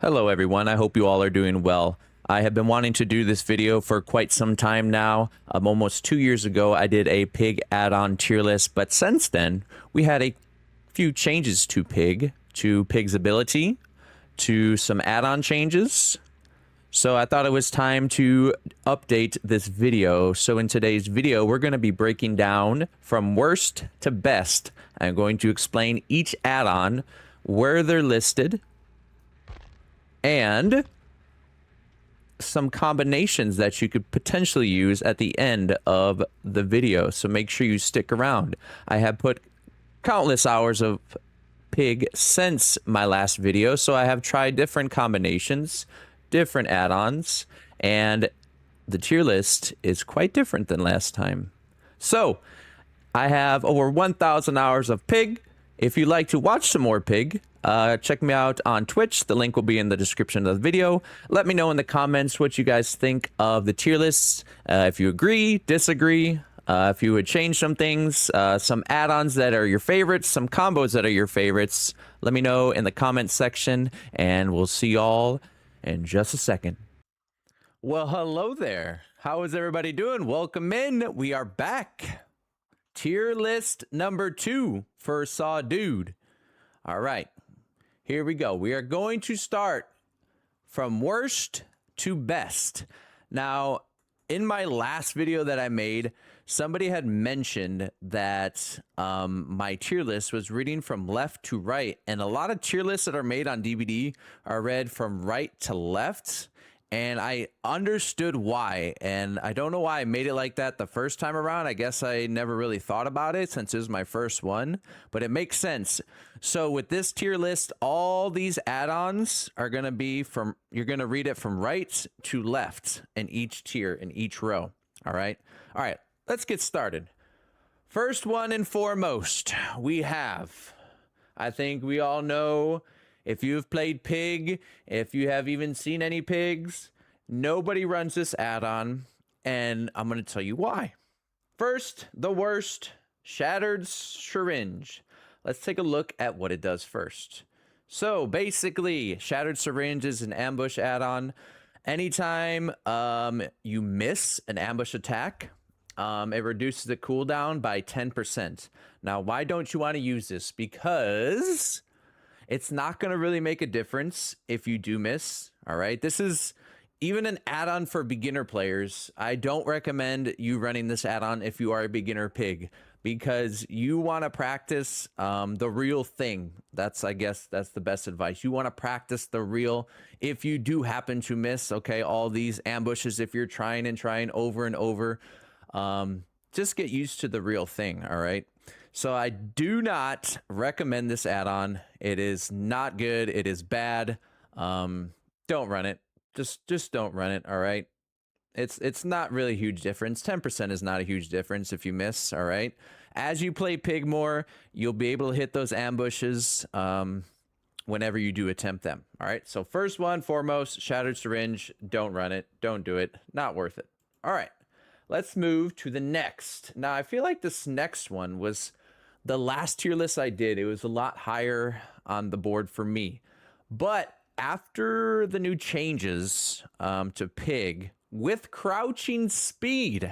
Hello everyone, I hope you all are doing well. I have been wanting to do this video for quite some time now. Almost 2 years ago I did a Pig Addon tier list, but since then we had a few changes to Pig's ability, to some add-on changes. So I thought it was time to update this video. So in today's video we're going to be breaking down from worst to best. I'm going to explain each add-on, where they're listed, and some combinations that you could potentially use at the end of the video. So make sure you stick around. I have put countless hours of Pig since my last video, so I have tried different combinations, different add-ons, and the tier list is quite different than last time. So I have over 1,000 hours of Pig. If you'd like to watch some more Pig, check me out on Twitch. The link will be in the description of the video. Let me know in the comments what you guys think of the tier lists. If you agree, disagree, if you would change some things, some add-ons that are your favorites, some combos that are your favorites. Let me know in the comments section, and we'll see y'all in just a second. Well, hello there. How is everybody doing? Welcome in. We are back. Tier list number 2 for Saw Dude. All right. Here we go. We are going to start from worst to best. Now, in my last video that I made, somebody had mentioned that my tier list was reading from left to right, and a lot of tier lists that are made on DVD are read from right to left, and I understood why, and I don't know why I made it like that the first time around. I guess I never really thought about it since it was my first one, but it makes sense. So with this tier list, all these add-ons are going to be from, you're going to read it from right to left in each tier, in each row. All right. Let's get started. First one and foremost, we have, I think we all know, if you've played Pig, if you have even seen any Pigs, nobody runs this add-on, and I'm going to tell you why. First, the worst, Shattered Syringe. Let's take a look at what it does first. So basically, Shattered Syringe is an ambush add-on. Anytime you miss an ambush attack, it reduces the cooldown by 10%. Now, why don't you want to use this? Because it's not going to really make a difference if you do miss. All right. This is even an add-on for beginner players. I don't recommend you running this add-on if you are a beginner Pig, because you want to practice the real thing. I guess that's the best advice. You want to practice the real, if you do happen to miss, okay, all these ambushes, if you're trying over and over, just get used to the real thing. All right. So I do not recommend this add-on. It is not good. It is bad. Don't run it. Just don't run it. All right. It's not really a huge difference. 10% is not a huge difference if you miss. All right. As you play Pig more, you'll be able to hit those ambushes whenever you do attempt them. All right. So first one, foremost, Shattered Syringe. Don't run it. Don't do it. Not worth it. All right. Let's move to the next. Now, I feel like this next one was the last tier list I did. It was a lot higher on the board for me. But after the new changes to Pig, with crouching speed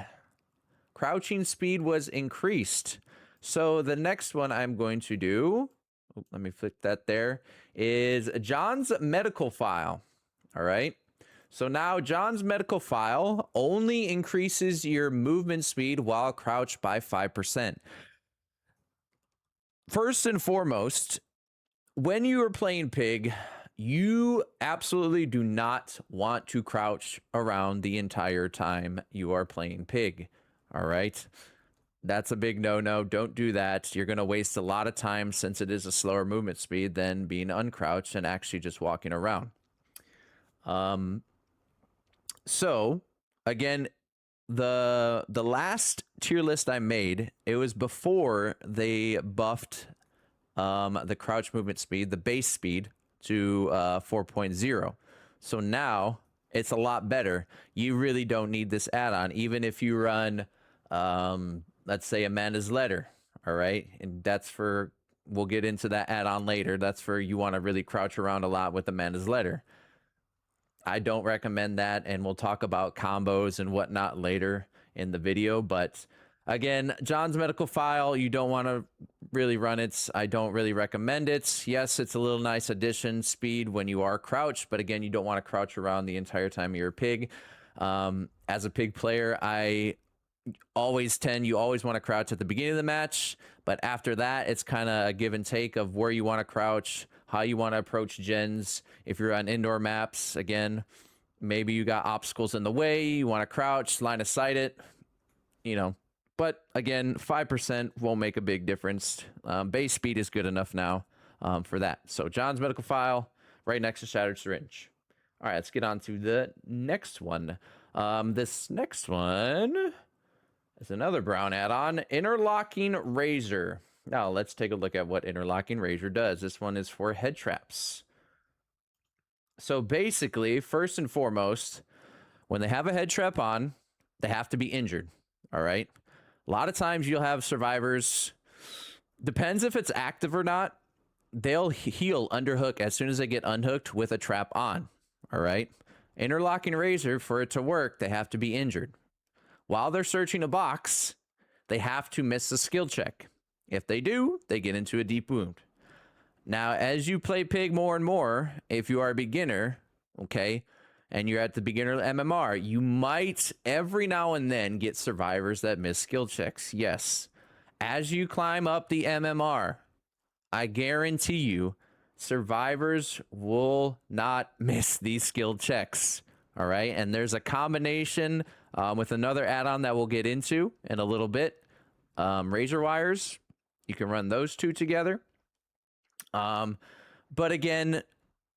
was increased. So the next one I'm going to do, let me flick that there, is John's medical file. All right. So now John's medical file only increases your movement speed while crouched by 5%. First and foremost, when you are playing Pig, you absolutely do not want to crouch around the entire time you are playing Pig. All right. That's a big no-no. Don't do that. You're going to waste a lot of time, since it is a slower movement speed than being uncrouched and actually just walking around. So again, the last tier list I made, it was before they buffed the crouch movement speed, the base speed, to 4.0. So now it's a lot better. You really don't need this add-on, even if you run let's say Amanda's Letter. All right. And that's for, we'll get into that add-on later. That's for, you want to really crouch around a lot with Amanda's Letter. I don't recommend that, and we'll talk about combos and whatnot later in the video. But again, John's medical file, you don't want to really run it. I don't really recommend it. Yes, it's a little nice addition speed when you are crouched, but again, you don't want to crouch around the entire time you're a pig. As a pig player, you always want to crouch at the beginning of the match, but after that, it's kind of a give and take of where you want to crouch, how you want to approach gens. If you're on indoor maps, again, maybe you got obstacles in the way, you want to crouch, line of sight it, you know. But again, 5% won't make a big difference. Base speed is good enough now for that. So John's medical file, right next to Shattered Syringe. All right, let's get on to the next one. This next one is another brown add-on, Interlocking Razor. Now, let's take a look at what Interlocking Razor does. This one is for head traps. So basically, first and foremost, when they have a head trap on, they have to be injured, all right? A lot of times you'll have survivors, depends if it's active or not, they'll heal underhook as soon as they get unhooked with a trap on, all right? Interlocking Razor, for it to work, they have to be injured. While they're searching a box, they have to miss a skill check. If they do, they get into a deep wound. Now, as you play Pig more and more, if you are a beginner, okay, and you're at the beginner MMR, you might every now and then get survivors that miss skill checks. Yes. As you climb up the MMR, I guarantee you, survivors will not miss these skill checks. All right. And there's a combination with another add-on that we'll get into in a little bit. Razor wires. You can run those two together. But again,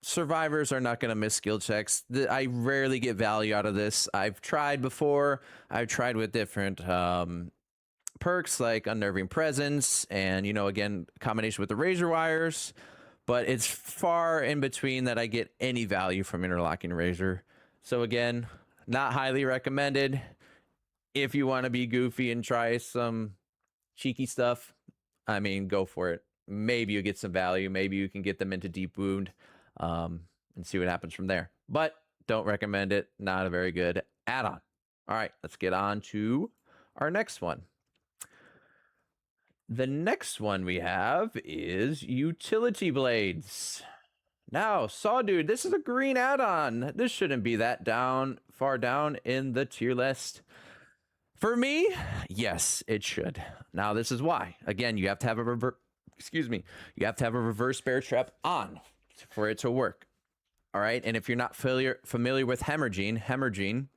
survivors are not going to miss skill checks. I rarely get value out of this. I've tried before. I've tried with different perks like Unnerving Presence and, again, combination with the razor wires. But it's far in between that I get any value from Interlocking Razor. So again, not highly recommended. If you want to be goofy and try some cheeky stuff, I mean, go for it. Maybe you get some value. Maybe you can get them into deep wound and see what happens from there. But don't recommend it. Not a very good add-on. All right, let's get on to our next one. The next one we have is Utility Blades. Now, Saw Dude, this is a green add-on. This shouldn't be that far down in the tier list. For me, yes, it should. Now, this is why. Again, you have to have a you have to have a reverse bear trap on for it to work. All right, and if you're not familiar with hemorrhaging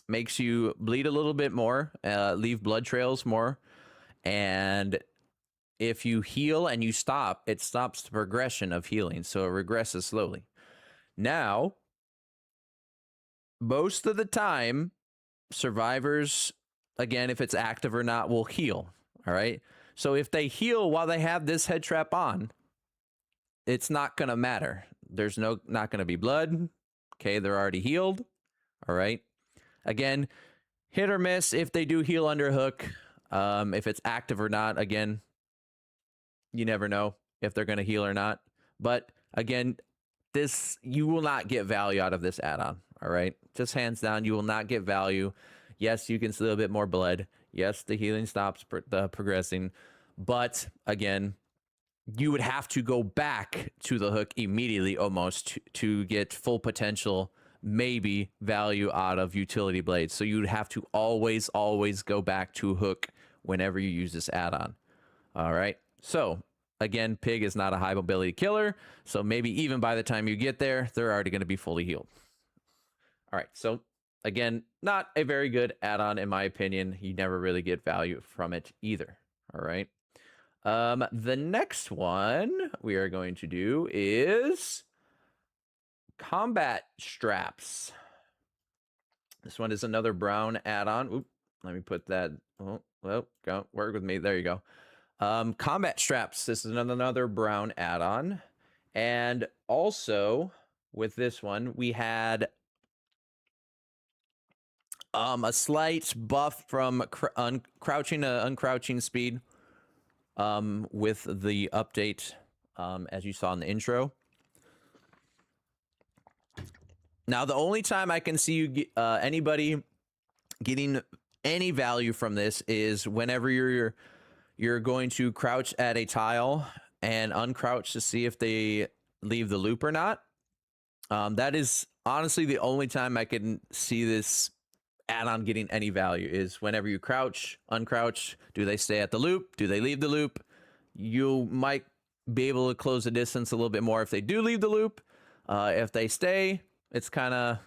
makes you bleed a little bit more, leave blood trails more, and if you heal and you stop, it stops the progression of healing, so it regresses slowly. Now, most of the time, survivors, again, if it's active or not, will heal. All right. So if they heal while they have this head trap on, it's not going to matter. There's not going to be blood. Okay. They're already healed. All right. Again, hit or miss if they do heal under hook. If it's active or not, again, you never know if they're going to heal or not. But again, you will not get value out of this add-on. All right. Just hands down, you will not get value. Yes, you can see a little bit more blood. Yes, the healing stops progressing. But again, you would have to go back to the hook immediately almost to get full potential, maybe value out of utility blades. So you'd have to always go back to hook whenever you use this add-on. All right. So again, Pig is not a high mobility killer. So maybe even by the time you get there, they're already going to be fully healed. All right. So again, not a very good add-on in my opinion. You never really get value from it either. All right. The next one we are going to do is combat straps. This one is another brown add-on. Oop, let me put that. Oh, well, go work with me. There you go. Combat straps. This is another brown add-on. And also with this one, we had a slight buff from crouching to uncrouching speed with the update, as you saw in the intro. Now, the only time I can see you anybody getting any value from this is whenever you're going to crouch at a tile and uncrouch to see if they leave the loop or not. That is honestly the only time I can see this add-on getting any value is whenever you crouch, uncrouch. Do they stay at the loop? Do they leave the loop? You might be able to close the distance a little bit more if they do leave the loop. If they stay, it's kind of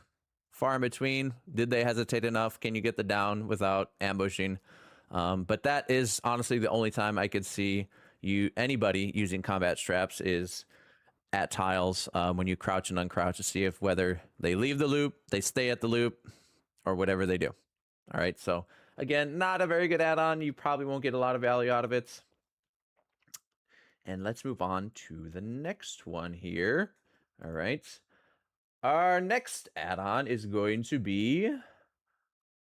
far in between. Did they hesitate enough? Can you get the down without ambushing? But that is honestly the only time I could see anybody using combat straps is at tiles when you crouch and uncrouch to see if whether they leave the loop, they stay at the loop, or whatever they do. All right, so again, not a very good add-on. You probably won't get a lot of value out of it. And let's move on to the next one here. All right. Our next add-on is going to be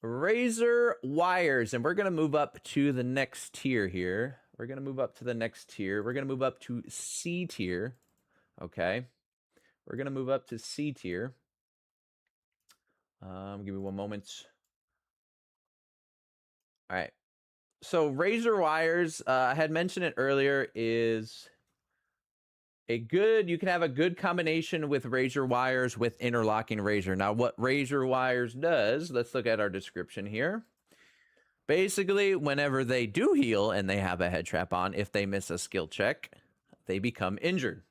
Razor wires, and we're going to move up to the next tier here. We're going to move up to the next tier. We're going to move up to C tier. Okay. We're going to move up to C tier. Give me one moment. All right. So razor wires, I had mentioned it earlier, is you can have a good combination with razor wires with interlocking razor. Now, what razor wires does, let's look at our description here. Basically, whenever they do heal and they have a head trap on, if they miss a skill check, they become injured.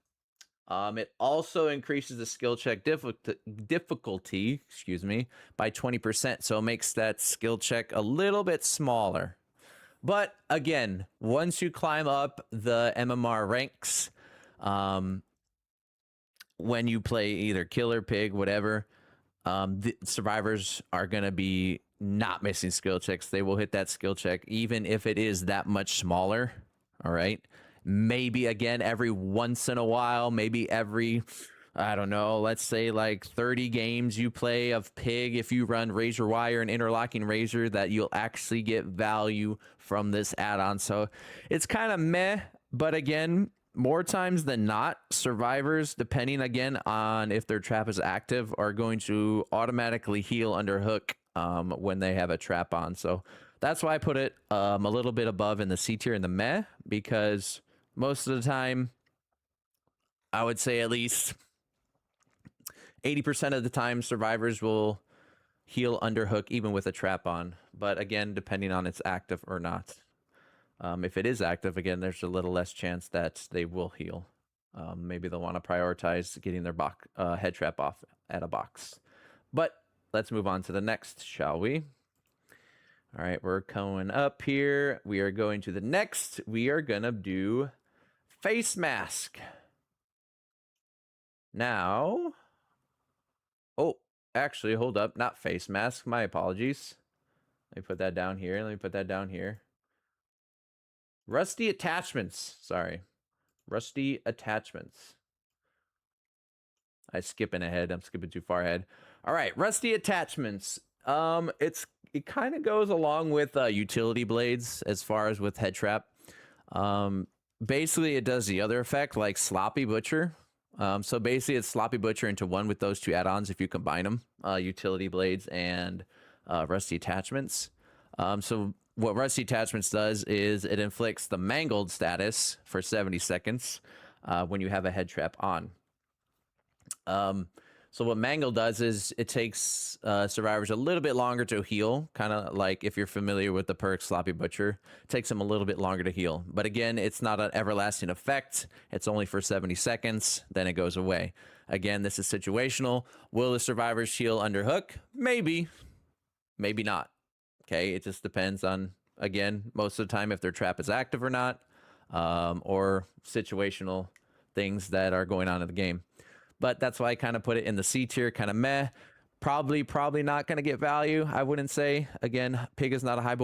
It also increases the skill check difficulty, by 20%. So it makes that skill check a little bit smaller. But again, once you climb up the MMR ranks, when you play either killer, pig, whatever, the survivors are going to be not missing skill checks. They will hit that skill check, even if it is that much smaller. All right. Maybe again, every once in a while, maybe every, I don't know, let's say like 30 games you play of pig, if you run razor wire and interlocking razor, that you'll actually get value from this add-on. So it's kind of meh, but again, more times than not, survivors, depending again on if their trap is active, are going to automatically heal under hook when they have a trap on. So that's why I put it a little bit above in the C tier in the meh, because most of the time, I would say at least 80% of the time, survivors will heal under hook even with a trap on. But again, depending on it's active or not. If it is active, again, there's a little less chance that they will heal. Maybe they'll want to prioritize getting their head trap off at a box. But let's move on to the next, shall we? All right, we're going up here. We are going to the next. We are going to do face mask. Now, oh, actually, hold up. Not face mask. My apologies. Let me put that down here. Let me put that down here. Rusty attachments. Sorry. Rusty attachments. I'm skipping ahead. I'm skipping too far ahead. All right, rusty attachments. It kind of goes along with utility blades as far as with head trap. Basically, it does the other effect like sloppy butcher. So basically, it's sloppy butcher into one with those two add-ons if you combine them, utility blades and rusty attachments. So what rusty attachments does is it inflicts the mangled status for 70 seconds when you have a head trap on. So what mangle does is it takes survivors a little bit longer to heal, kind of like if you're familiar with the perk Sloppy Butcher, it takes them a little bit longer to heal. But again, it's not an everlasting effect. It's only for 70 seconds, then it goes away. Again, this is situational. Will the survivors heal under hook? Maybe, maybe not. Okay, it just depends on, again, most of the time if their trap is active or not, or situational things that are going on in the game. But that's why I kind of put it in the C tier, kind of meh. Probably not going to get value, I wouldn't say. Again, Pig is not a high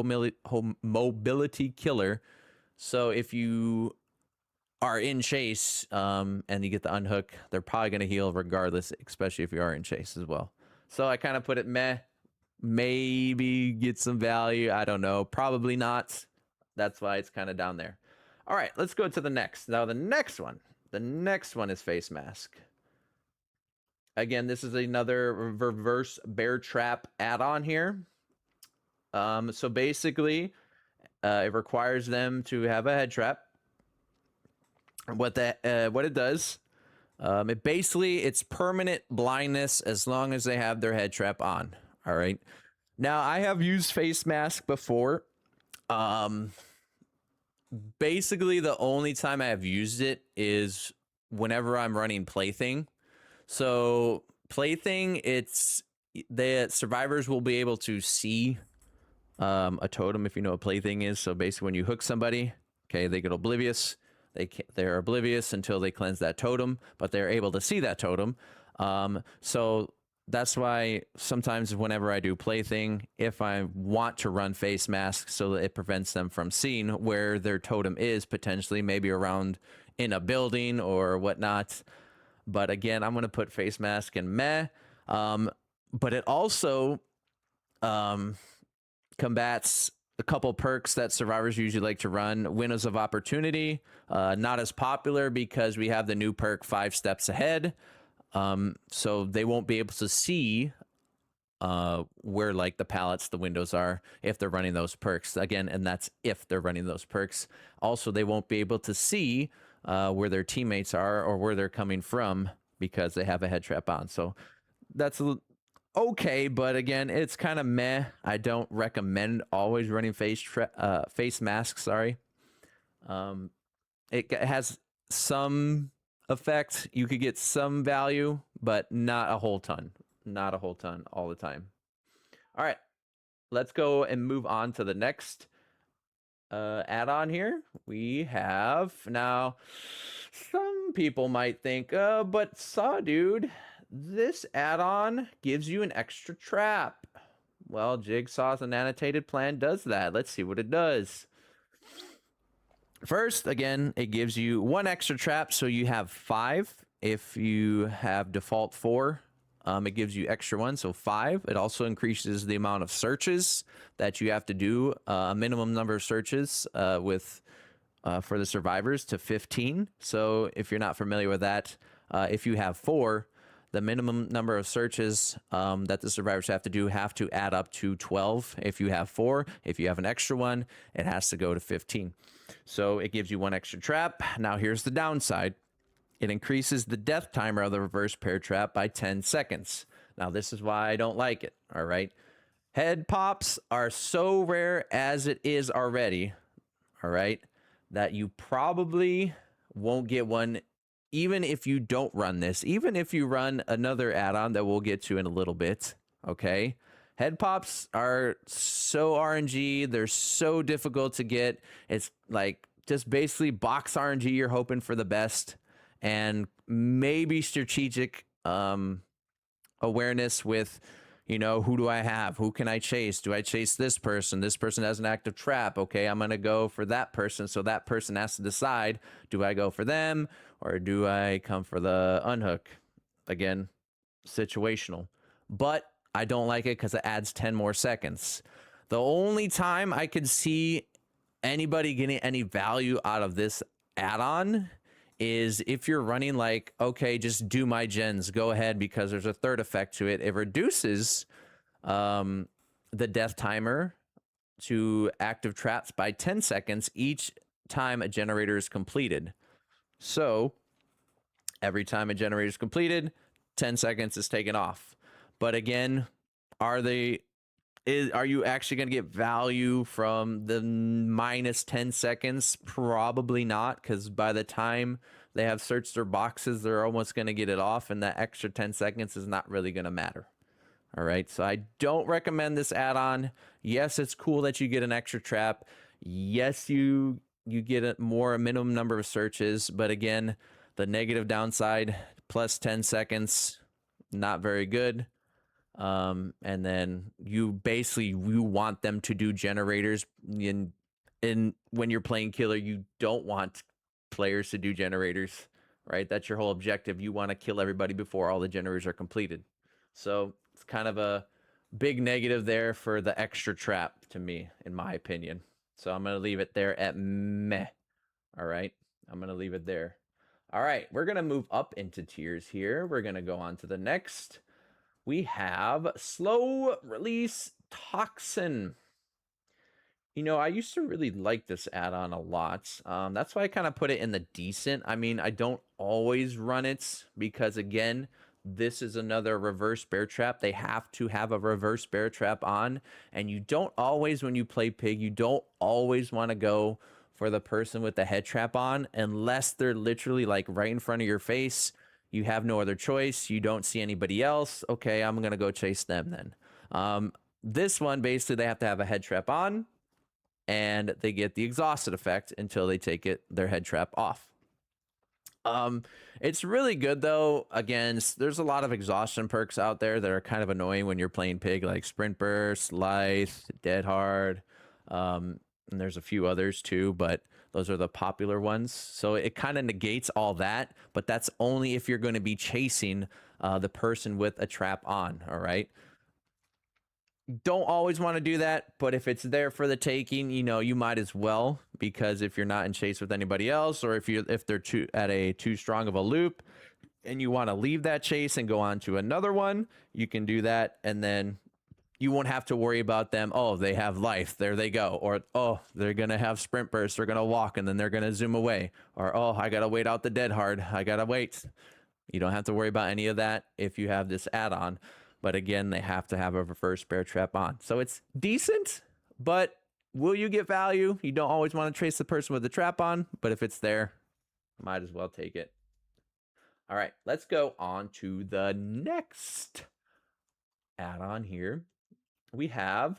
mobility killer. So if you are in chase and you get the unhook, they're probably going to heal regardless, especially if you are in chase as well. So I kind of put it meh. Maybe get some value. I don't know. Probably not. That's why it's kind of down there. All right, let's go to the next. Now, the next one is face mask. Again, this is another reverse bear trap add-on here. So basically, it requires them to have a head trap. What it does, it's permanent blindness as long as they have their head trap on. All right. Now I have used face mask before. Basically the only time I have used it is whenever I'm running Plaything. So Plaything, it's the survivors will be able to see a totem, if you know what Plaything is. So basically when you hook somebody, okay, they get oblivious. They're oblivious until they cleanse that totem, but they're able to see that totem. So that's why sometimes whenever I do Plaything, if I want to run face mask so that it prevents them from seeing where their totem is, potentially maybe around in a building or whatnot. But again, I'm going to put face mask in meh. But it also combats a couple perks that survivors usually like to run. Windows of opportunity, not as popular because we have the new perk 5 steps ahead. So they won't be able to see where like the pallets, the windows are if they're running those perks. Again, and that's if they're running those perks. Also, they won't be able to see where their teammates are or where they're coming from because they have a head trap on. So that's okay, but again, it's kind of meh. I don't recommend always running face mask. Sorry. It has some effect. You could get some value, but not a whole ton. Not a whole ton all the time. All right, let's go and move on to the next add-on here. We have now. Some people might think, but Saw Dude, this add-on gives you an extra trap. Well, Jigsaw's an annotated plan does that. Let's see what it does. First, again, it gives you 1 extra trap, so you have 5. If you have default 4, it gives you extra 1, so 5. It also increases the amount of searches that you have to do, a minimum number of searches for the survivors to 15. So if you're not familiar with that, if you have 4, the minimum number of searches that the survivors have to add up to 12. If you have 4, if you have an extra 1, it has to go to 15. So it gives you 1 extra trap. Now here's the downside. It increases the death timer of the reverse bear trap by 10 seconds. Now this is why I don't like it, all right? Head pops are so rare as it is already, all right, that you probably won't get one even if you don't run this, even if you run another add-on that we'll get to in a little bit, okay? Head pops are so RNG. They're so difficult to get. It's like just basically box RNG. You're hoping for the best and maybe strategic awareness with, you know, who do I have? Who can I chase? Do I chase this person? This person has an active trap. Okay, I'm going to go for that person. So that person has to decide, do I go for them or do I come for the unhook? Again, situational. But I don't like it because it adds 10 more seconds. The only time I could see anybody getting any value out of this add-on is if you're running like, okay, just do my gens, go ahead, because there's a third effect to it. It reduces the death timer to active traps by 10 seconds each time a generator is completed. So every time a generator is completed, 10 seconds is taken off. But again, are you actually going to get value from the minus 10 seconds? Probably not, because by the time they have searched their boxes, they're almost going to get it off, and that extra 10 seconds is not really going to matter. All right, so I don't recommend this add-on. Yes, it's cool that you get an extra trap. Yes, you get a minimum number of searches, but again, the negative downside, plus 10 seconds, not very good. And then you want them to do generators in when you're playing killer, you don't want players to do generators, right? That's your whole objective. You want to kill everybody before all the generators are completed. So it's kind of a big negative there for the extra trap to me, in my opinion. So I'm going to leave it there at meh. All right. I'm going to leave it there. All right, we're going to move up into tiers here. We're going to go on to the next. We have slow release Toxin. You know, I used to really like this add-on a lot. That's why I kind of put it in the decent. I mean, I don't always run it because, again, this is another reverse bear trap. They have to have a reverse bear trap on. And you don't always, when you play Pig, you don't always want to go for the person with the head trap on unless they're literally like right in front of your face. You have no other choice. You don't see anybody else. Okay, I'm going to go chase them then. This one, basically, they have to have a head trap on, and they get the exhausted effect until they take their head trap off. It's really good though. Again, there's a lot of exhaustion perks out there that are kind of annoying when you're playing Pig, like Sprint Burst, Lithe, Dead Hard, and there's a few others too, but those are the popular ones. So it kind of negates all that, but that's only if you're going to be chasing the person with a trap on. All right. Don't always want to do that, but if it's there for the taking, you know, you might as well, because if you're not in chase with anybody else, or if they're at a too strong of a loop and you want to leave that chase and go on to another one, you can do that, and then you won't have to worry about them. Oh, they have life, there they go. Or, oh, they're gonna have sprint burst, they're gonna walk and then they're gonna zoom away. Or, oh, I gotta wait out the dead hard, I gotta wait. You don't have to worry about any of that if you have this add-on. But again, they have to have a reverse bear trap on. So it's decent, but will you get value? You don't always want to trace the person with the trap on, but if it's there, might as well take it. All right, let's go on to the next add-on here. We have,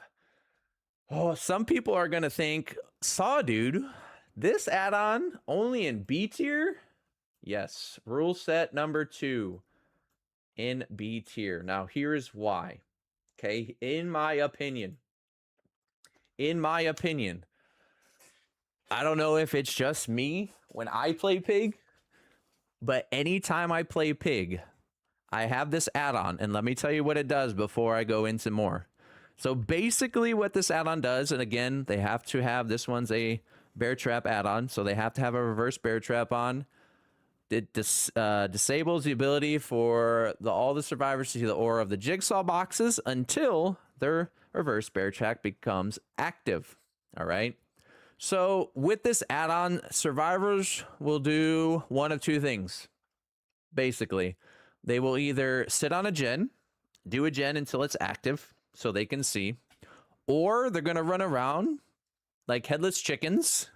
some people are going to think, Saw Dude, this add-on only in B tier? Yes, rule set number 2. In B tier. Now, here's why. Okay, in my opinion, I don't know if it's just me when I play Pig, but anytime I play Pig, I have this add-on, and let me tell you what it does before I go into more. So basically what this add-on does, and again, they have to have, this one's a bear trap add-on, so they have to have a reverse bear trap on. It disables the ability for all the survivors to see the aura of the jigsaw boxes until their reverse bear trap becomes active. All right. So with this add-on, survivors will do one of two things. Basically, they will either sit on a gen, do a gen until it's active so they can see, or they're going to run around like headless chickens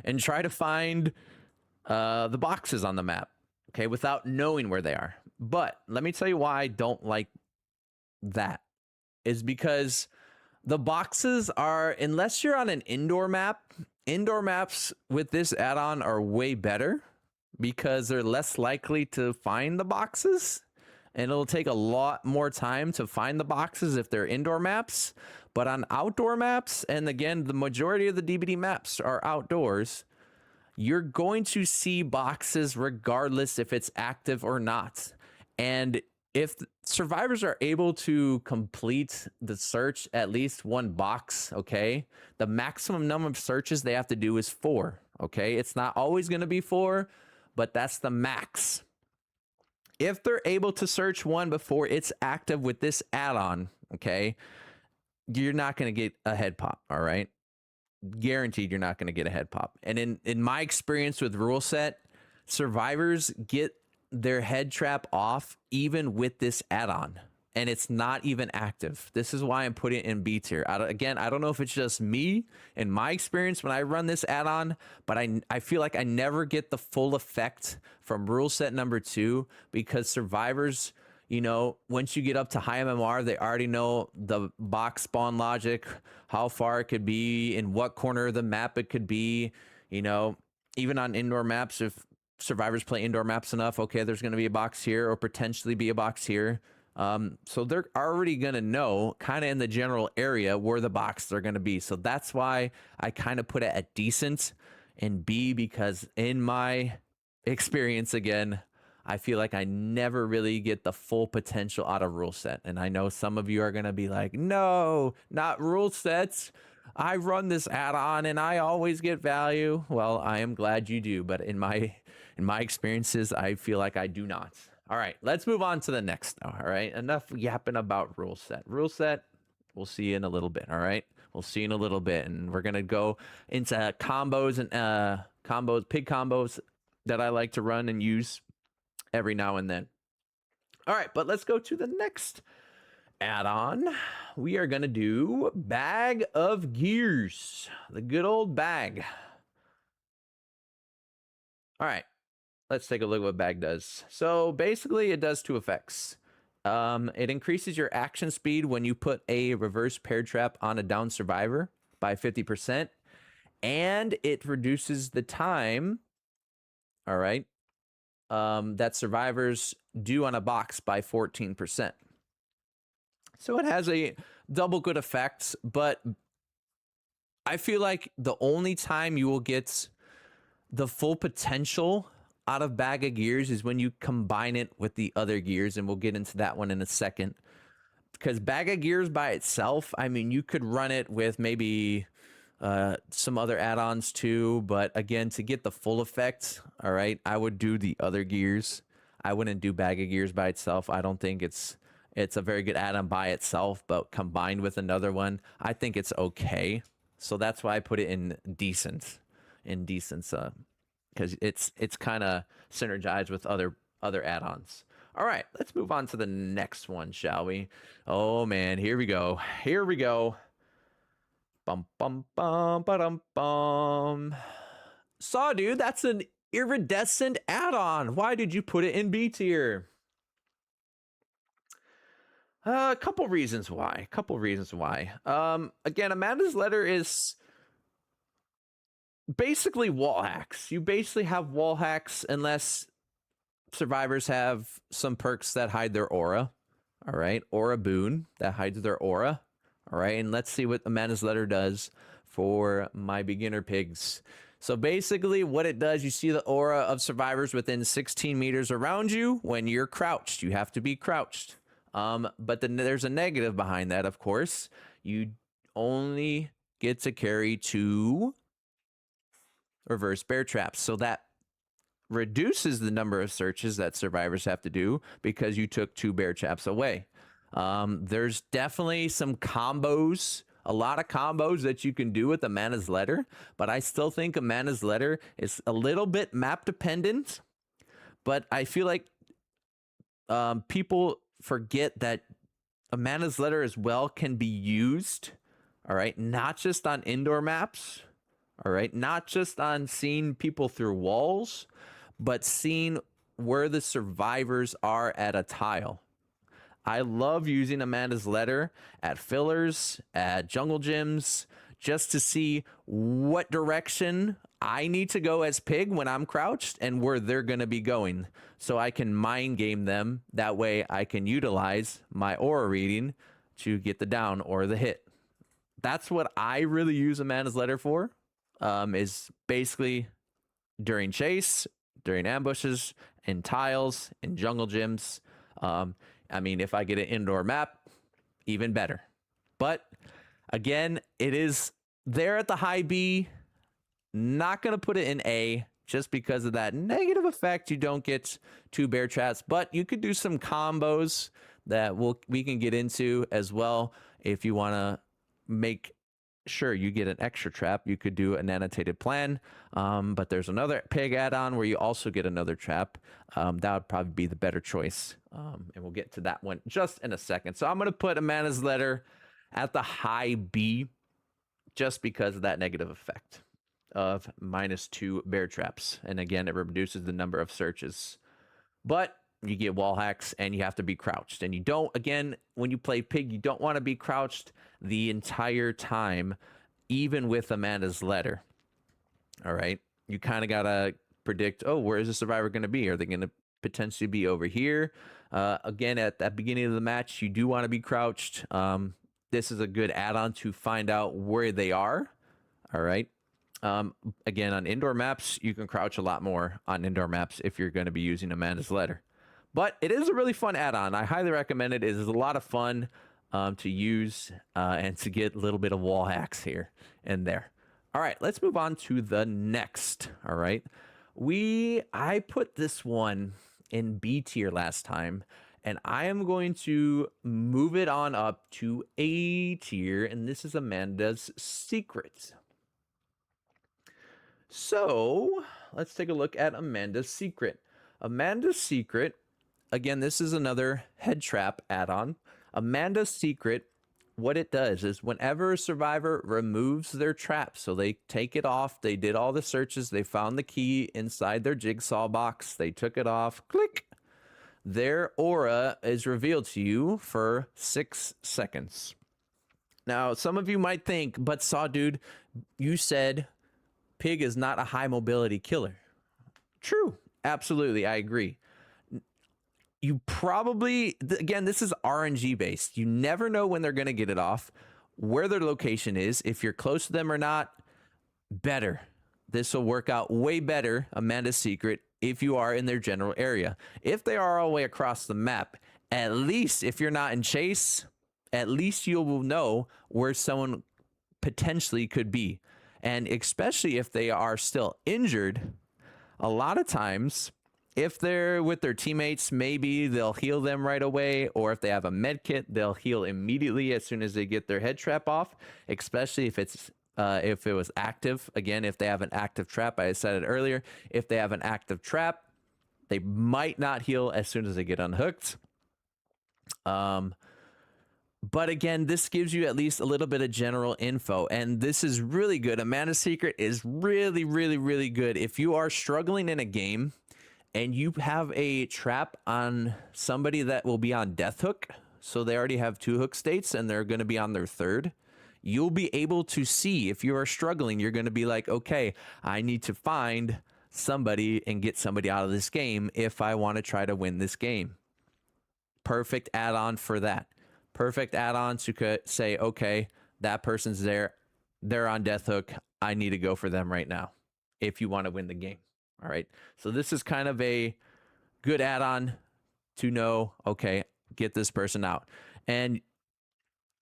and try to find the boxes on the map, okay, without knowing where they are. But let me tell you why I don't like that, is because the boxes are, unless you're on an indoor map, indoor maps with this add-on are way better because they're less likely to find the boxes, and it'll take a lot more time to find the boxes if they're indoor maps. But on outdoor maps, and again, the majority of the DBD maps are outdoors, you're going to see boxes regardless if it's active or not. And if survivors are able to complete the search at least one box, okay, the maximum number of searches they have to do is 4, okay? It's not always going to be 4, but that's the max. If they're able to search one before it's active with this add-on, okay, you're not going to get a head pop, all right? Guaranteed you're not going to get a head pop. And in my experience with rule set, survivors get their head trap off even with this add-on, and it's not even active. This is why I'm putting it in B tier. Again, I don't know if it's just me in my experience when I run this add-on, but I feel like I never get the full effect from rule set number 2 because survivors, you know, once you get up to high MMR, they already know the box spawn logic, how far it could be, in what corner of the map it could be. You know, even on indoor maps, if survivors play indoor maps enough, okay, there's going to be a box here or potentially be a box here. So they're already going to know kind of in the general area where the box are going to be. So that's why I kind of put it at decent in B, because in my experience, again, I feel like I never really get the full potential out of rule set. And I know some of you are going to be like, no, not rule sets. I run this add-on and I always get value. Well, I am glad you do. But in my In my experiences, I feel like I do not. All right, let's move on to the next. All right, enough yapping about rule set. Rule set, we'll see you in a little bit. All right, we'll see you in a little bit, and we're gonna go into combos and pig combos that I like to run and use every now and then. All right, but let's go to the next add-on. We are gonna do Bag of Gears, the good old bag. All right, let's take a look at what bag does. So basically it does two effects. It increases your action speed when you put a reverse pair trap on a down survivor by 50%, and it reduces the time, all right, that survivors do on a box by 14%. So it has a double good effect, but I feel like the only time you will get the full potential out of Bag of Gears is when you combine it with the other gears, and we'll get into that one in a second. Because Bag of Gears by itself, I mean, you could run it with maybe some other add-ons too, but again, to get the full effect, all right, I would do the other gears. I wouldn't do Bag of Gears by itself. I don't think it's a very good add-on by itself, but combined with another one, I think it's okay. So that's why I put it in decent, because it's kind of synergized with other add-ons. All right, let's move on to the next one, shall we? Oh man, here we go. Bum bum bum ba-dum bum. Saw, dude, that's an iridescent add-on. Why did you put it in B tier? A couple reasons why. Again, Amanda's Letter is basically wall hacks. You basically have wall hacks unless survivors have some perks that hide their aura. All right, Aura Boon that hides their aura. All right, and let's see what Amanda's Letter does for my beginner pigs. So basically what it does, you see the aura of survivors within 16 meters around you when you're crouched. You have to be crouched. But then there's a negative behind that, of course. You only get to carry 2 reverse bear traps. So that reduces the number of searches that survivors have to do because you took 2 bear traps away. There's definitely some combos, a lot of combos that you can do with Amanda's Letter, but I still think Amanda's Letter is a little bit map dependent. But I feel like people forget that Amanda's Letter as well can be used, all right, not just on indoor maps, all right, not just on seeing people through walls, but seeing where the survivors are at a tile. I love using Amanda's Letter at fillers, at jungle gyms, just to see what direction I need to go as pig when I'm crouched and where they're going to be going. So I can mind game them. That way I can utilize my aura reading to get the down or the hit. That's what I really use Amanda's Letter for, is basically during chase, during ambushes, in tiles, in jungle gyms. I mean, if I get an indoor map, even better. But again, it is there at the high B. Not going to put it in A just because of that negative effect. You don't get 2 bear traps, but you could do some combos that we can get into as well. If you want to make sure you get an extra trap, you could do an annotated plan. But there's another Pig Addon where you also get another trap. That would probably be the better choice. And we'll get to that one just in a second. So I'm going to put Amanda's Letter at the high B just because of that negative effect of -2 bear traps. And again, it reduces the number of searches. But you get wall hacks and you have to be crouched. And you don't, again, when you play pig, you don't want to be crouched the entire time, even with Amanda's Letter. All right. You kind of got to predict, oh, where is the survivor going to be? Are they going to potentially be over here? Again, at the beginning of the match, you do want to be crouched. This is a good add-on to find out where they are. All right. Again, on indoor maps, you can crouch a lot more on indoor maps if you're going to be using Amanda's Letter. But it is a really fun add-on. I highly recommend it. It is a lot of fun to use and to get a little bit of wall hacks here and there. All right, let's move on to the next. All right. I put this one in B tier last time, and I am going to move it on up to A tier, and this is Amanda's Secret. So let's take a look at Amanda's Secret. Amanda's Secret, again, this is another head trap add-on. Amanda's Secret, what it does is whenever a survivor removes their trap, so they take it off, they did all the searches, they found the key inside their jigsaw box, they took it off, click, their aura is revealed to you for 6 seconds. Now, some of you might think, but Saw Dude, you said Pig is not a high mobility killer. True, absolutely, I agree. You probably, again, this is RNG based. You never know when they're going to get it off, where their location is, if you're close to them or not. Better. This will work out way better, Amanda's Secret, if you are in their general area. If they are all the way across the map, at least if you're not in chase, at least you will know where someone potentially could be. And especially if they are still injured, a lot of times, if they're with their teammates, maybe they'll heal them right away, or if they have a med kit, they'll heal immediately as soon as they get their head trap off, especially if it was active. Again, if they have an active trap, I said it earlier, if they have an active trap, they might not heal as soon as they get unhooked. But again, this gives you at least a little bit of general info, and this is really good. Amanda's Secret is really, really, really good. If you are struggling in a game and you have a trap on somebody that will be on death hook, so they already have 2 hook states and they're going to be on their 3rd, you'll be able to see if you are struggling. You're going to be like, okay, I need to find somebody and get somebody out of this game if I want to try to win this game. Perfect add-on for that. Perfect add-on to say, okay, that person's there, they're on death hook, I need to go for them right now if you want to win the game. All right, so this is kind of a good add-on to know, okay, get this person out. And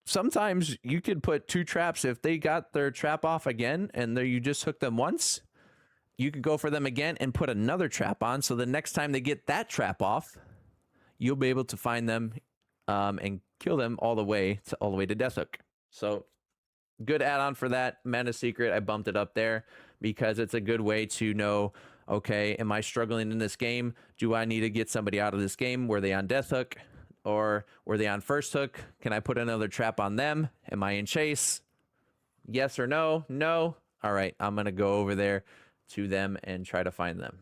sometimes you could put 2 traps. If they got their trap off again and you just hook them once, you could go for them again and put another trap on, so the next time they get that trap off, you'll be able to find them and kill them all the way to death hook. So good add-on for that. Amanda's Secret, I bumped it up there because it's a good way to know, okay, am I struggling in this game? Do I need to get somebody out of this game? Were they on death hook or were they on first hook? Can I put another trap on them? Am I in chase? Yes or no? No. All right, I'm going to go over there to them and try to find them.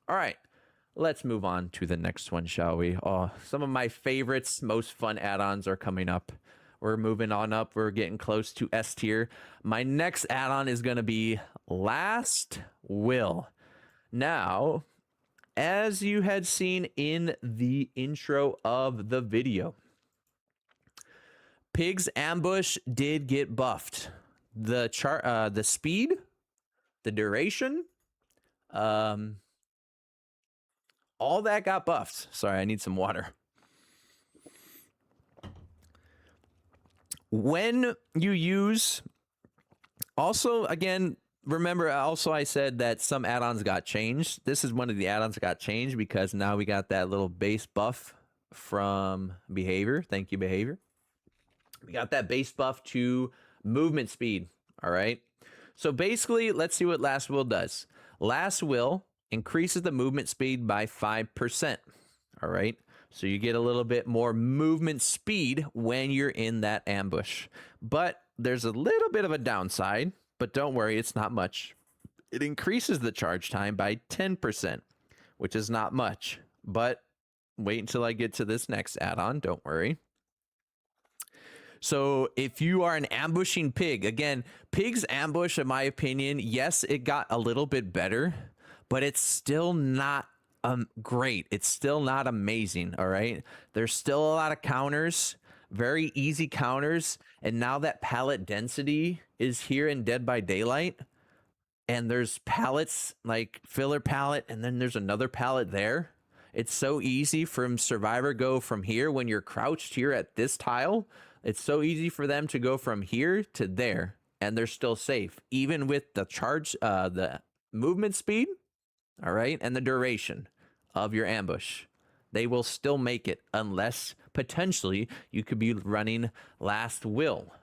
All right, let's move on to the next one, shall we? Oh, some of my favorites, most fun add-ons are coming up. We're moving on up. We're getting close to S tier. My next add-on is going to be Last Will. Now, as you had seen in the intro of the video, Pig's ambush did get buffed. The speed, the duration, all that got buffed. Sorry, I need some water. When you use, also, again, remember, also I said that some add-ons got changed. This is one of the add-ons that got changed because now we got that little base buff from Behavior. Thank you, Behavior. We got that base buff to movement speed. All right. So basically, let's see what Last Will does. Last Will increases the movement speed by 5%. All right. So you get a little bit more movement speed when you're in that ambush. But there's a little bit of a downside, but don't worry, it's not much. It increases the charge time by 10%, which is not much. But wait until I get to this next add-on. Don't worry. So if you are an ambushing pig, again, Pig's ambush, in my opinion, yes, it got a little bit better, but it's still not great. It's still not amazing. All right. There's still a lot of counters, very easy counters. And now that pallet density is here in Dead by Daylight, and there's pallets like filler pallet, and then there's another pallet there. It's so easy from Survivor go from here when you're crouched here at this tile. It's so easy for them to go from here to there, and they're still safe. Even with the charge, the movement speed, all right, and the duration of your ambush. They will still make it unless potentially you could be running Last Will.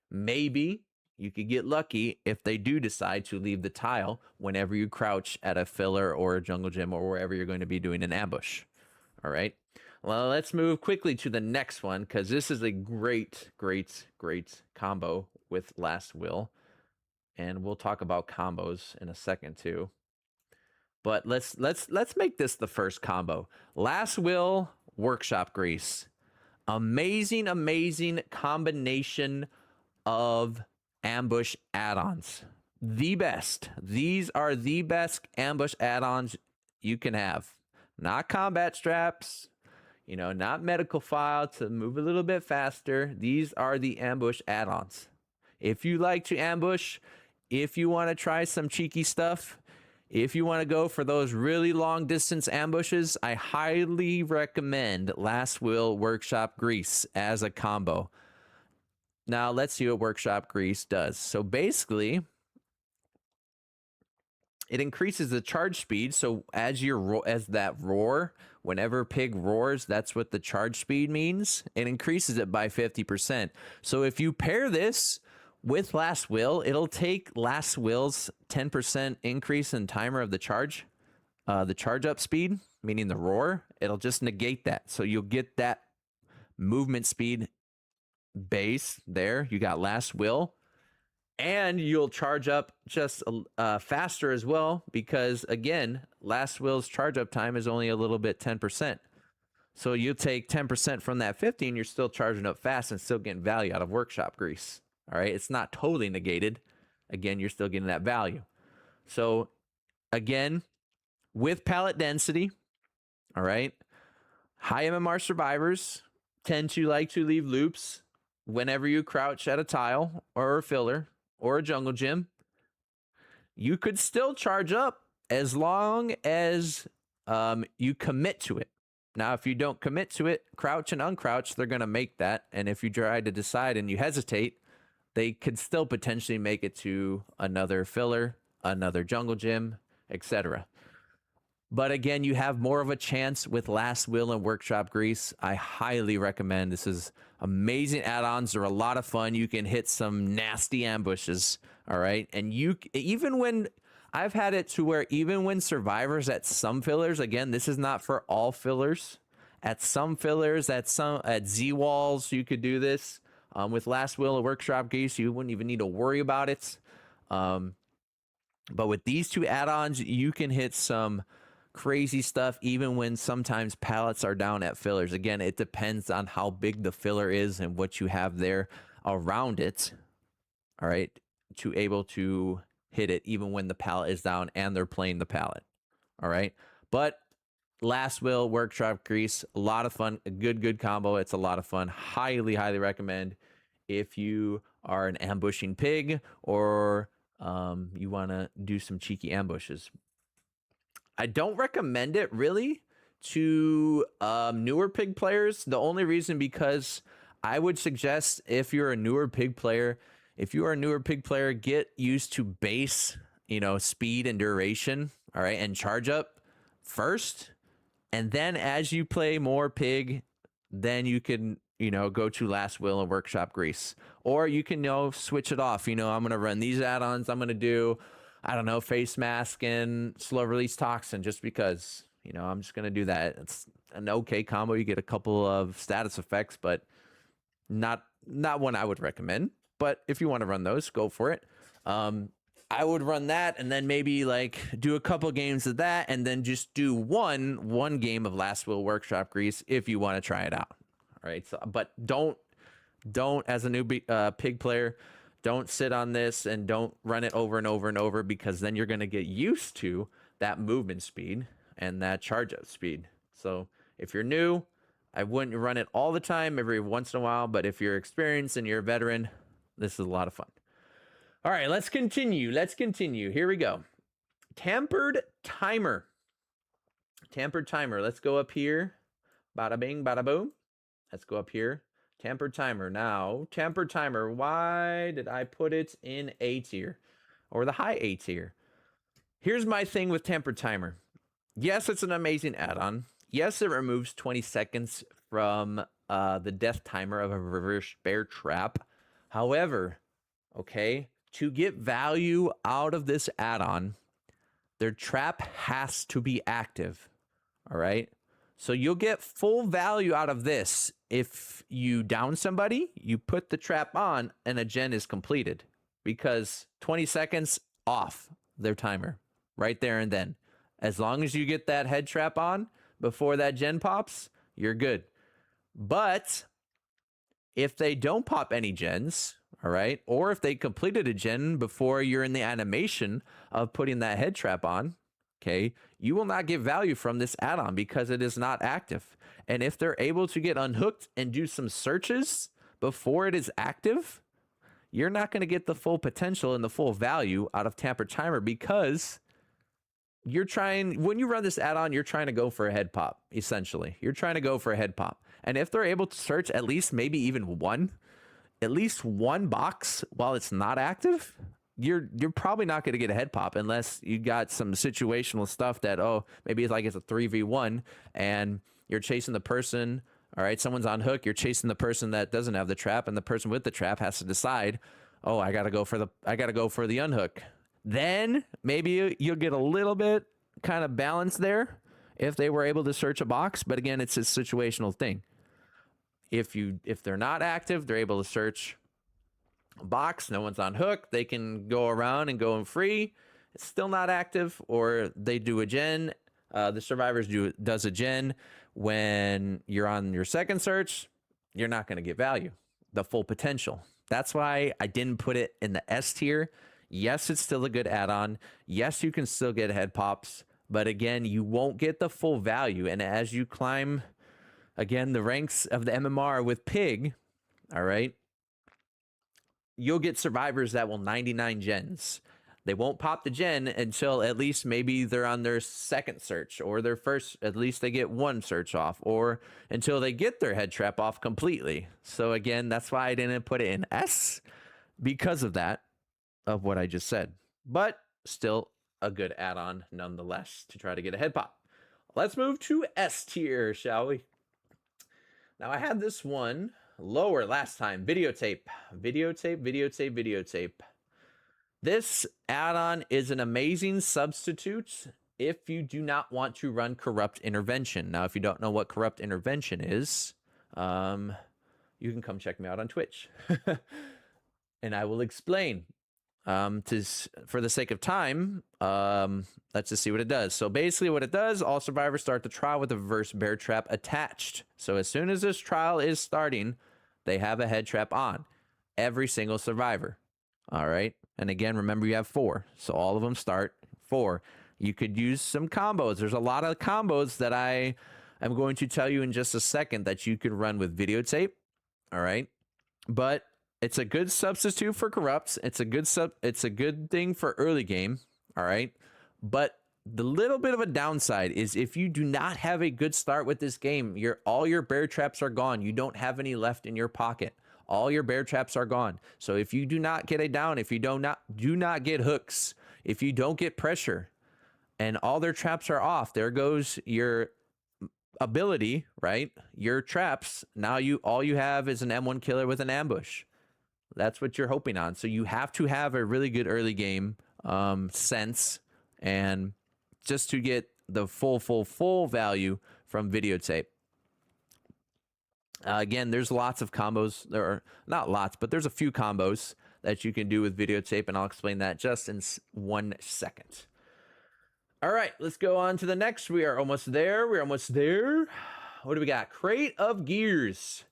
Maybe you could get lucky if they do decide to leave the tile whenever you crouch at a filler or a jungle gym or wherever you're going to be doing an ambush. All right. Well, let's move quickly to the next one because this is a great combo with Last Will. And we'll talk about combos in a second too. But let's make this the first combo. Last Will Workshop Grease. Amazing combination of ambush add-ons. The best. These are the best ambush add-ons you can have. Not combat straps, you know, not medical file to move a little bit faster. These are the ambush add-ons. If you like to ambush, if you want to try some cheeky stuff, if you want to go for those really long distance ambushes, I highly recommend Last Will Workshop Grease as a combo. Now let's see what Workshop Grease does. So basically, it increases the charge speed. So as that roar, whenever Pig roars, that's what the charge speed means. It increases it by 50%. So if you pair this with Last Will, it'll take Last Will's 10% increase in timer of the charge up speed, meaning the roar. It'll just negate that. So you'll get that movement speed base there. You got Last Will. And you'll charge up just faster as well because, again, Last Will's charge up time is only a little bit 10%. So you take 10% from that 50 and you're still charging up fast and still getting value out of Workshop Grease. All right, it's not totally negated. Again, you're still getting that value. So, again, with pallet density, all right, high MMR survivors tend to like to leave loops whenever you crouch at a tile or a filler or a jungle gym. You could still charge up as long as you commit to it. Now, if you don't commit to it, crouch and uncrouch, they're going to make that. And if you try to decide and you hesitate, they could still potentially make it to another filler, another jungle gym, etc. But again, you have more of a chance with Last Will and Workshop Grease. I highly recommend. This is amazing add-ons. They're a lot of fun. You can hit some nasty ambushes, all right? And even when I've had it to where even when survivors at some fillers, again, this is not for all fillers. At some fillers, at Z-Walls, you could do this. With Last Will and Workshop Grease, you wouldn't even need to worry about it. But with these two add-ons, you can hit some crazy stuff even when sometimes pallets are down at fillers. Again, it depends on how big the filler is and what you have there around it, all right, to able to hit it even when the pallet is down and they're playing the pallet, all right? But Last Will Workshop Grease, a lot of fun, a good combo. It's a lot of fun. Highly recommend if you are an ambushing pig or you want to do some cheeky ambushes. I don't recommend it really to newer pig players. The only reason because I would suggest if you're a newer pig player, get used to base, speed and duration, all right, and charge up first. And then as you play more pig, then you can, go to Last Will and Workshop Grease. Or you can, switch it off. I'm going to run these add-ons. I'm going to do, face mask and slow release toxin just because, I'm just going to do that. It's an okay combo. You get a couple of status effects, but not one I would recommend. But if you want to run those, go for it. I would run that and then maybe do a couple games of that and then just do one game of Last Will Workshop Grease if you want to try it out. All right. So, but don't as a new pig player, don't sit on this and don't run it over and over and over because then you're going to get used to that movement speed and that charge up speed. So if you're new, I wouldn't run it all the time, every once in a while. But if you're experienced and you're a veteran, this is a lot of fun. All right, let's continue. Here we go. Tampered Timer. Let's go up here. Bada bing, bada boom. Let's go up here. Tampered Timer. Now, Tampered Timer. Why did I put it in A tier or the high A tier? Here's my thing with Tampered Timer. Yes, it's an amazing add-on. Yes, it removes 20 seconds from the death timer of a reverse bear trap. However, okay, to get value out of this add-on, their trap has to be active. All right. So you'll get full value out of this if you down somebody, you put the trap on, and a gen is completed, because 20 seconds off their timer right there and then. As long as you get that head trap on before that gen pops, you're good. But if they don't pop any gens, all right, or if they completed a gen before you're in the animation of putting that head trap on, okay, you will not get value from this add-on because it is not active. And if they're able to get unhooked and do some searches before it is active, you're not going to get the full potential and the full value out of Tampered Timer, because you're trying, when you run this add-on, you're trying to go for a head pop, essentially. You're trying to go for a head pop. And if they're able to search at least maybe even at least one box while it's not active, you're probably not going to get a head pop unless you got some situational stuff that, oh, maybe it's like it's a 3v1 and you're chasing the person. All right, someone's on hook, you're chasing the person that doesn't have the trap, and the person with the trap has to decide, oh, I got to go for the unhook. Then maybe you'll get a little bit kind of balance there if they were able to search a box. But again, it's a situational thing. If they're not active, they're able to search a box, no one's on hook, they can go around and go in free. It's still not active, or they do a gen. The survivors does a gen. When you're on your second search, you're not going to get value, the full potential. That's why I didn't put it in the S tier. Yes, it's still a good add-on. Yes, you can still get head pops, but again, you won't get the full value. And as you climb, again, the ranks of the MMR with Pig, all right, you'll get survivors that will 99 gens. They won't pop the gen until at least maybe they're on their second search, or their first, at least they get one search off, or until they get their head trap off completely. So again, that's why I didn't put it in S, because of that, of what I just said. But still a good add-on nonetheless to try to get a head pop. Let's move to S tier, shall we? Now I had this one lower last time. Videotape. This add-on is an amazing substitute if you do not want to run Corrupt Intervention. Now, if you don't know what Corrupt Intervention is, you can come check me out on Twitch. And I will explain. For the sake of time, let's just see what it does. So basically what it does, all survivors start the trial with a reverse bear trap attached. So as soon as this trial is starting, they have a head trap on. Every single survivor. All right. And again, remember you have 4. So all of them start 4. You could use some combos. There's a lot of combos that I am going to tell you in just a second that you could run with videotape. All right. But it's a good substitute for corrupts. It's a good thing for early game. All right. But the little bit of a downside is if you do not have a good start with this game, all your bear traps are gone. You don't have any left in your pocket. All your bear traps are gone. So if you do not get a down, if you do not get hooks, if you don't get pressure, and all their traps are off, there goes your ability, right? Your traps. Now all you have is an M1 killer with an ambush. That's what you're hoping on. So you have to have a really good early game sense, and just to get the full value from videotape. Again, there's lots of combos. There are not lots, but there's a few combos that you can do with videotape, and I'll explain that just in 1 second. All right, let's go on to the next. We are almost there. What do we got? Crate of Gears.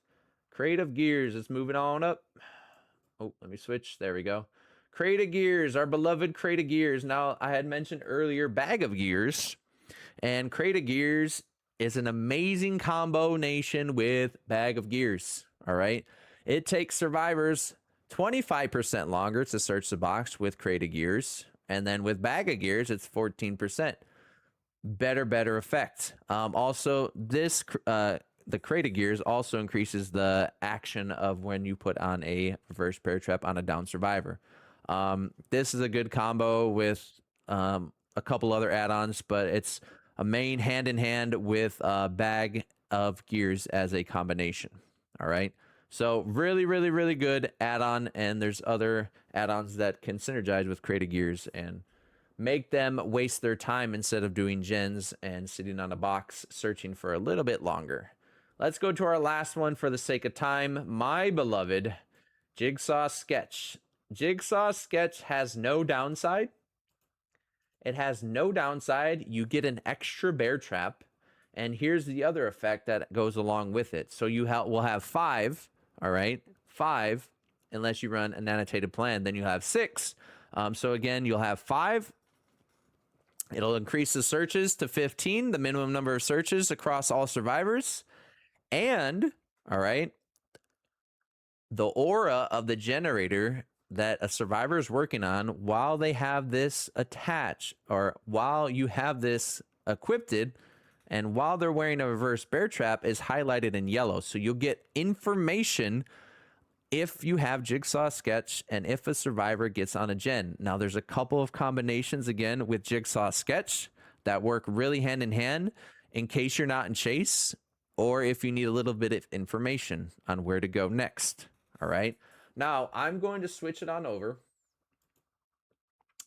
It's moving on up. Oh, let me switch. There we go. Crate of Gears, our beloved Crate of Gears. Now, I had mentioned earlier Bag of Gears, and Crate of Gears is an amazing combination with Bag of Gears. All right. It takes survivors 25% longer to search the box with Crate of Gears. And then with Bag of Gears, it's 14%. Better effect. Also, the Crate of Gears also increases the action of when you put on a reverse bear trap on a down survivor. This is a good combo with a couple other add-ons, but it's a main hand in hand with a bag of gears as a combination. All right. So really, really, really good add-on, and there's other add-ons that can synergize with creative gears and make them waste their time instead of doing gens and sitting on a box searching for a little bit longer. Let's go to our last one for the sake of time. My beloved Jigsaw Sketch. Jigsaw Sketch has no downside. It has no downside. You get an extra bear trap. And here's the other effect that goes along with it. So you will have 5, all right? 5, unless you run an annotated plan. Then you have 6. So again, you'll have 5. It'll increase the searches to 15, the minimum number of searches across all survivors. And, all right, the aura of the generator that a survivor is working on while they have this attached, or while you have this equipped, and while they're wearing a reverse bear trap, is highlighted in yellow. So you'll get information if you have Jigsaw Sketch and if a survivor gets on a gen. Now, there's a couple of combinations, again, with Jigsaw Sketch that work really hand in hand in case you're not in chase, or if you need a little bit of information on where to go next. All right. Now, I'm going to switch it on over.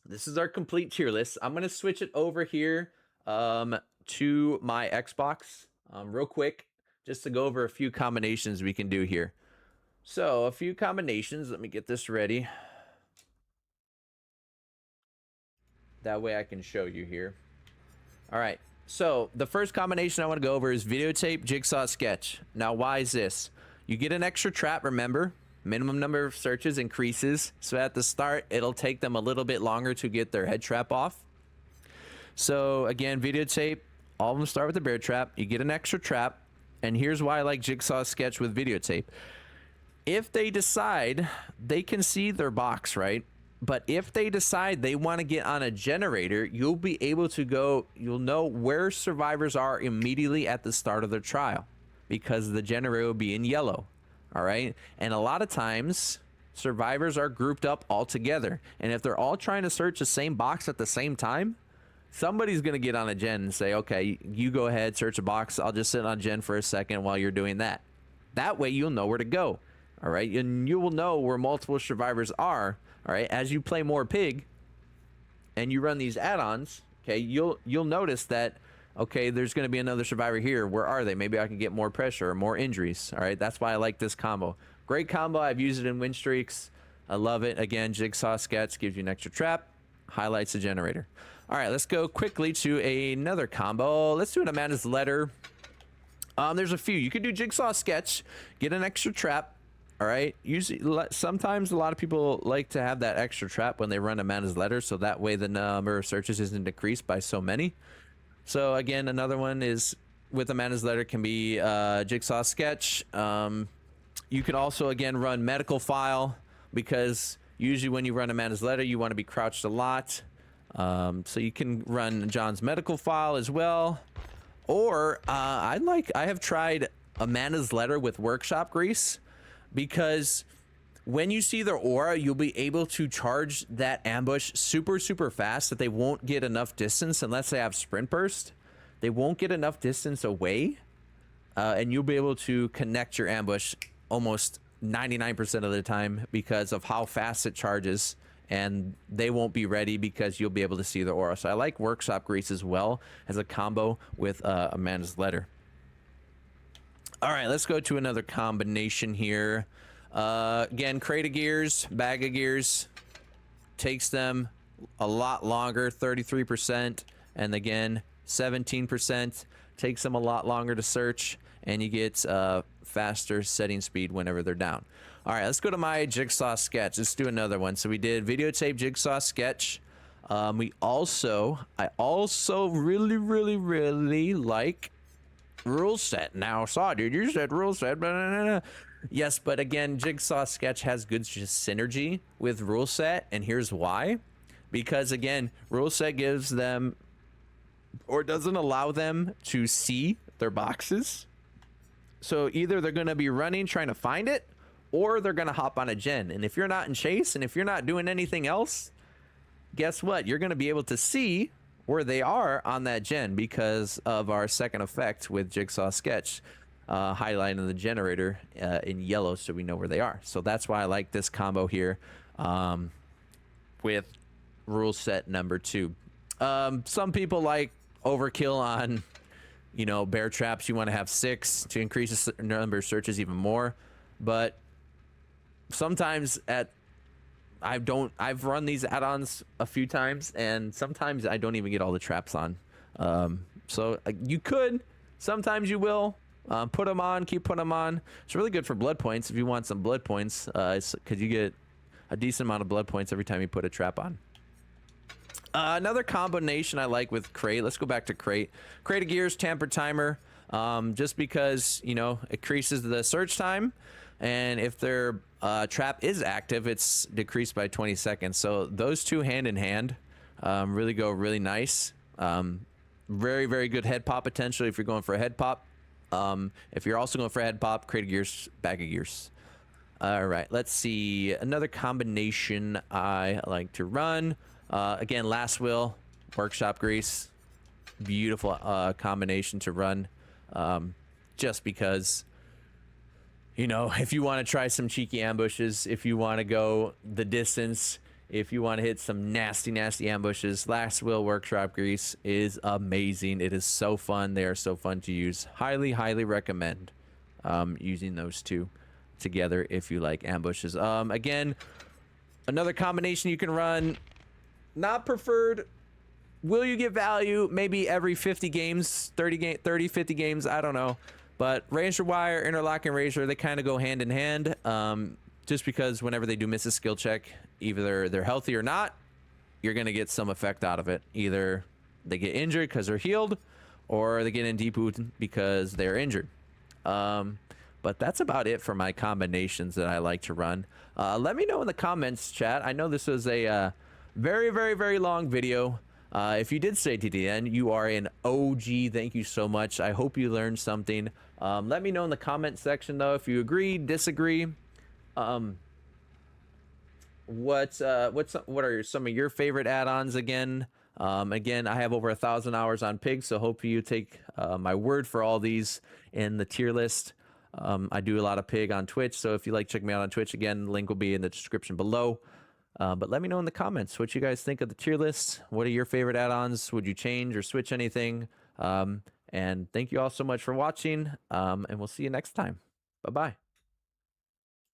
This is our complete tier list. I'm going to switch it over here to my Xbox real quick, just to go over a few combinations we can do here. So, a few combinations. Let me get this ready. That way I can show you here. All right. So, the first combination I want to go over is videotape Jigsaw Sketch. Now, why is this? You get an extra trap, remember? Minimum number of searches increases. So, at the start, it'll take them a little bit longer to get their head trap off. So, again, videotape, all of them start with the bear trap. You get an extra trap. And here's why I like Jigsaw Sketch with videotape. If they decide, they can see their box, right? But if they decide they want to get on a generator, you'll be able to go, you'll know where survivors are immediately at the start of their trial, because the generator will be in yellow. All right. And a lot of times survivors are grouped up all together. And if they're all trying to search the same box at the same time, somebody's going to get on a gen and say, okay, you go ahead, search a box. I'll just sit on gen for a second while you're doing that. That way you'll know where to go. All right. And you will know where multiple survivors are. All right. As you play more Pig and you run these add-ons, okay, you'll notice that, okay, there's going to be another survivor here. Where are they? Maybe I can get more pressure or more injuries. All right. That's why I like this combo. Great combo. I've used it in win streaks. I love it. Again, Jigsaw Sketch gives you an extra trap, highlights the generator. All right. Let's go quickly to another combo. Let's do an Amanda's Letter. There's a few. You could do Jigsaw Sketch, get an extra trap. All right. Usually, sometimes a lot of people like to have that extra trap when they run Amanda's Letter, so that way the number of searches isn't decreased by so many. So again, another one is with Amanda's Letter can be Jigsaw Sketch. You could also again run Medical File, because usually when you run Amanda's Letter, you want to be crouched a lot. So you can run John's Medical File as well. Or I have tried Amanda's Letter with Workshop Grease, because when you see their aura, you'll be able to charge that ambush super, super fast, that they won't get enough distance unless they have Sprint Burst. They won't get enough distance away, and you'll be able to connect your ambush almost 99% of the time because of how fast it charges, and they won't be ready because you'll be able to see the aura. So I like Workshop Grease as well as a combo with Amanda's Letter. All right, let's go to another combination here. Again, crate of gears, bag of gears, takes them a lot longer, 33%, and again, 17%, takes them a lot longer to search, and you get faster setting speed whenever they're down. All right, let's go to my Jigsaw Sketch. Let's do another one. So we did videotape Jigsaw Sketch. I also really, really, really like Rule Set. Now, dude, you said Rule Set. Blah, blah, blah. Yes, but again, Jigsaw Sketch has good synergy with Rule Set, and here's why. Because again, Rule Set gives them, or doesn't allow them to see their boxes. So either they're going to be running trying to find it, or they're going to hop on a gen. And if you're not in chase, and if you're not doing anything else, guess what? You're going to be able to see where they are on that gen because of our second effect with Jigsaw Sketch, highlighting the generator in yellow so we know where they are. So that's why I like this combo here with rule set number 2. Some people like overkill on, you know, bear traps. You want to have 6 to increase the number of searches even more. But sometimes I've run these add-ons a few times, and sometimes I don't even get all the traps on. So you could, sometimes you will. Put them on, keep putting them on. It's really good for blood points if you want some blood points, because you get a decent amount of blood points every time you put a trap on. Another combination I like with Crate. Let's go back to Crate. Crate of Gears, Tampered Timer. Just because, you know, it increases the search time, and if their trap is active, it's decreased by 20 seconds. So those two hand in hand really go really nice. Very, very good head pop potential if you're going for a head pop. If you're also going for a head pop, Crate of Gears, Bag of Gears. All right, let's see. Another combination I like to run. Again, Last Will, Workshop Grease. Beautiful combination to run. Just because, you know, if you want to try some cheeky ambushes, if you want to go the distance, if you want to hit some nasty, nasty ambushes, Last Will Workshop Grease is amazing. It is so fun. They are so fun to use. Highly, highly recommend using those two together if you like ambushes. Again, another combination you can run, not preferred. Will you get value? Maybe every 50 games, 30, 50 games, I don't know. But Razor Wire, Interlocking Razor, they kind of go hand in hand. Just because whenever they do miss a skill check, either they're healthy or not, you're going to get some effect out of it. Either they get injured because they're healed, or they get in deep wound because they're injured. But that's about it for my combinations that I like to run. Let me know in the comments, chat. I know this was a very, very, very long video. If you did stay to the end, you are an OG. Thank you so much. I hope you learned something. Let me know in the comment section, though, if you agree, disagree. What are some of your favorite add-ons again? Again, I have over 1,000 hours on Pig, so hope you take my word for all these in the tier list. I do a lot of Pig on Twitch, so if you like, check me out on Twitch. Again, link will be in the description below. But let me know in the comments what you guys think of the tier list. What are your favorite add-ons? Would you change or switch anything? And thank you all so much for watching, and we'll see you next time. Bye-bye.